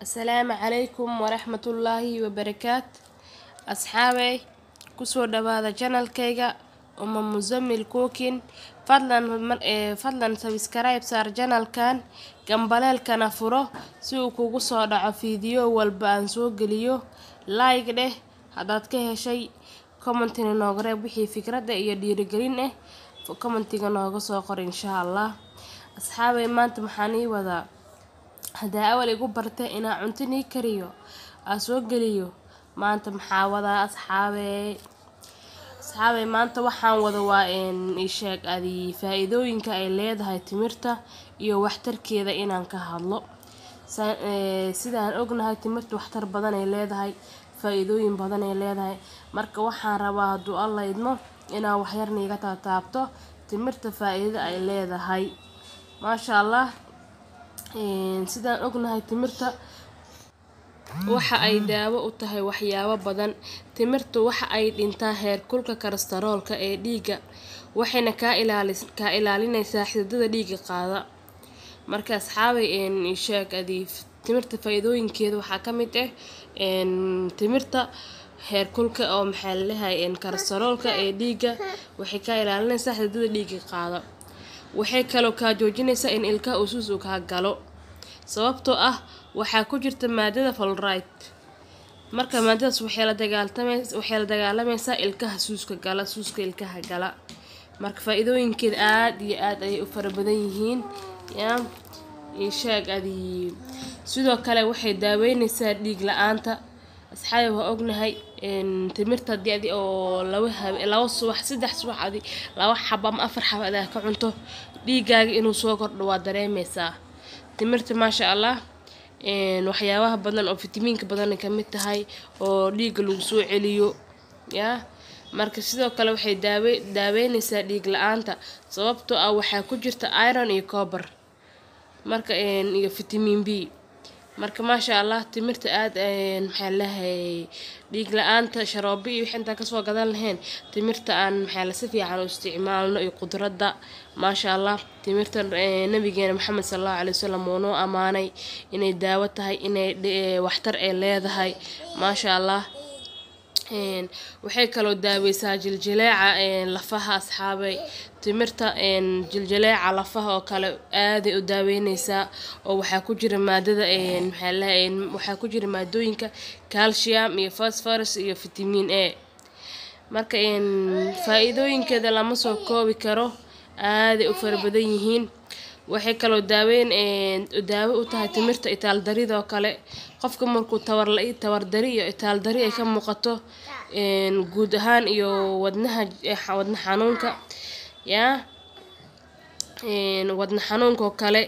السلام عليكم ورحمة الله وبركاته أصحابي كسو دبادة جانل كيغا مزمل كوكين فضلا سبسكرايب صار جانل كان جنباليل كان فرو سو كوكو سو دعو فيديو والبان سو قليو لايك ده هداد كيه شي كومنتين نوغري بحي فكرة ده iyo dhiirigelin eh كومنتيغا nooga soo qor insha Allah asxaabay maanta maxaan ii wadaa hadaa awal igu bartay inaan cuntini kariyo aan soo geliyo maanta maxaa wadaa asxaabay maanta waxaan wada waa ii sheeg adii faa'iidooyinka ay leedahay timirta iyo waxtarkeeda inaan ka hadlo sidaan ognahay timirta waxtar badan ay leedahay faa'iidooyin badan ay leedahay marka waxaan rabaa haduu Allah idmo inaan wax yar niiga taabto timirta faa'iidada ay leedahay maasha Allah sidaan ognahay timirta waxa ay daawo u tahay waxyaabo badan timirtu waxa ay dhintaa heerkulka kolestaroolka ee dhiiga waxayna ka ilaalinaysaa xididada dhiiga qaada marka asxaabay ii sheeg adii timirta faa'iidooyinkeeda waxa ka mid ah timirta heerkulka oo maxaa la leeyahay kolestaroolka ee dhiiga waxay ka ilaalinaysaa xididada dhiiga qaada waxay kaloo ka joojinaysaa in ilkaha usus uu ka galo sababtoo ah waxa ku jirta maadada fluoride marka maadadaas waxay la dagaalamaysaa ilkaha suuska ilkaha gala marka faa'iidooyinkeeda aad iyo aad ay u fara badan yihiin ii sheeg adii sidoo kale waxay daaweynaysaa dhiig la'aanta asxaabay waa ognahay timirta hadii oo laba subax saddex subax adii laba xabo ama afar xabo aad ka cunto dhiigaaga inuu soo kordho waa dareemaysaa timirta maasha Allah waxyaabaha badan oo fitamiinka badan ka mid tahay oo dhiiga lagu soo celiyo marka sidoo kale waxay daaweynaysaa dhiig la'aanta sababtoo ah waxa ku jirta iron iyo copper marka iyo vitamin B marka maasha Allah timirta aad maxaa lahay dhiig la'aanta sharoobi iyo inta ka soo gadan lahayn timirta aan maxaa la si fiican u isticmaalno iyo qudrada maasha Allah timirta nabigeena Muhammad sallallahu alayhi wasallam oo noo amaanay inay daawo tahay inay waxtar ay leedahay maasha Allah waxay kaloo daaweysaa jiljileeca lafaha asxaabay timirta jiljileeca lafaha oo kale aad ay u daaweynaysaa oo waxa ku jira maadada maxaa la waxa ku jira maadooyinka calcium iyo phosphorus iyo vitamin A marka faa'iidooyinkeeda lama soo koobi karo aad ay u fara badan yihiin waxay kaloo daawo u tahay timirta itaal darida oo kale qofka markuu tawar dari iyo itaal dari ay ka muuqato guud ahaan iyo wadna xanuunka wadna xanuunka oo kale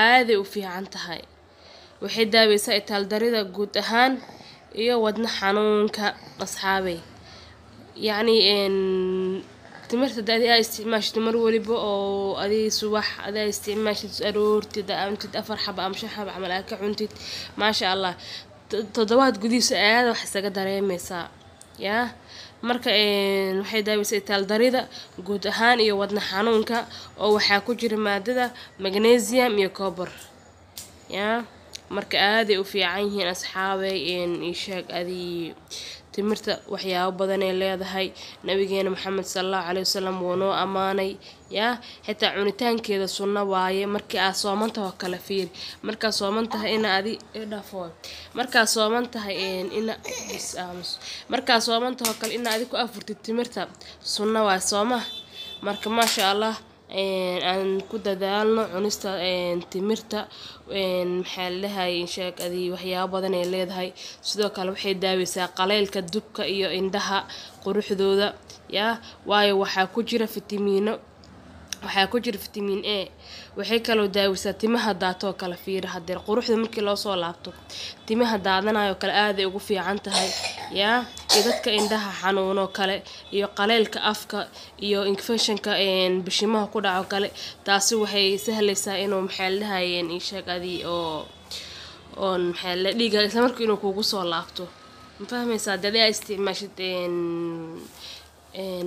aad ay u fiican tahay waxay daaweysaa itaal darida guud ahaan iyo wadna xanuunka asxaabay يعني timirta dadii ay isticmaashay mar waliba oo adii subax aday isticmaashay aroorti daamtid afar xabo ama shan xabo amal ka cuntid maasha Allah toddobaad gudihiisa aad wax isaga dareemaysaa marka waxay daaweysaa itaal darida guud ahaan iyo wadna xanuunka oo waxa ku jira maadada magnesium iyo copper marka aad ay u fiican yihiin asxaabay ii sheeg adii timirta waxyaabo badan ay leedahay nabigeena Muhammad sallallahu alayhi wasallam wuu noo amaanay xitaa cunitaankeeda sunna waaye markii aad soomantahay kala fiir marka soomantahay in aad dhaafo marka soomantahay marka soomantahay kale in aad ku afurtid timirta sunna waa sooma marka maasha Allah aan ku dadaalno cunista timirta maxaa la leeyahay sheeg adii waxyaabo badan ay leedahay sidoo kale waxay daaweysaa qaleelka dubka iyo indhaha quruxdooda waayo waxa ku jira fitamiino waxa ku jira vitamin A waxay kaloo daaweysaa timaha daato kala fiir haddii quruxda markii loo soo laabto timaha daadanayo kala aad ay ugu fiican tahay iyo dadka indhaha xanuuno kale iyo qaleelka afka iyo infectionka bishimaha ku dhaco kale taasi waxay sahlaysaa inuu maxaa la leeyahay ii sheeg adii oo maxaa la dhiiga isla markii inuu kugu soo laabto ma fahmaysaa dadii ay isticmaashid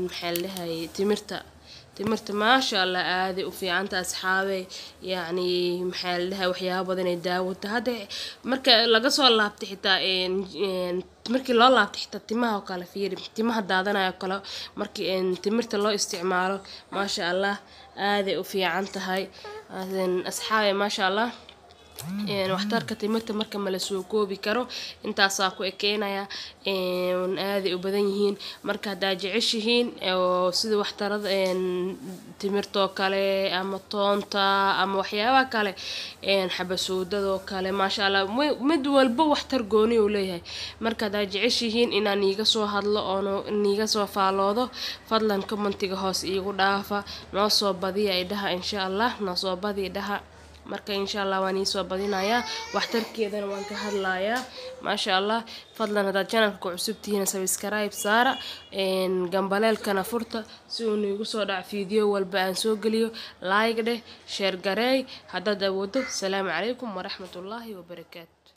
maxaa la leeyahay timirta timirta maasha Allah aadi u fiicanta asxaabay yani maxaa la dhahaa waxyaabo badan ay daawada hadda marka laga soo laabtay xitaa markii loo laabtay xitaa timaha oo kale fiiri timaha daadanayo kale markii timirta loo isticmaalo maasha Allah aadi u fiican tahay asxaabay maasha Allah waxtarka timirta marka ma la soo koobi karo intaasaa ku ekeenaya aad ay u badan yihiin marka hadaa jeceshihiin oo sida waxtarada timirtoo kale ama toonta ama waxyaabaha kale xabasuudadoo kale maasha Allah mid walba waxtar gooni uu leeyahay marka hadaa jeceshihiin inaan iiga soo hadlo oo iiga soo faaloodo fadlan commentiga hoos iigu dhaafa noo soo badiya idhaha insha Allah noo soo badi idhaha marka insha Allah waan soo badinayaa waxtarkeedana waan ka hadlayaa maasha Allah fadlan hada channelka ku cusub tihiin subscribe saara gambaleelkana furta si uu igu soo dhac video walba aan soo galiyo like dheh share gareey hada dawado salaamu calaykum wa rahmatullahi wa barakaatuh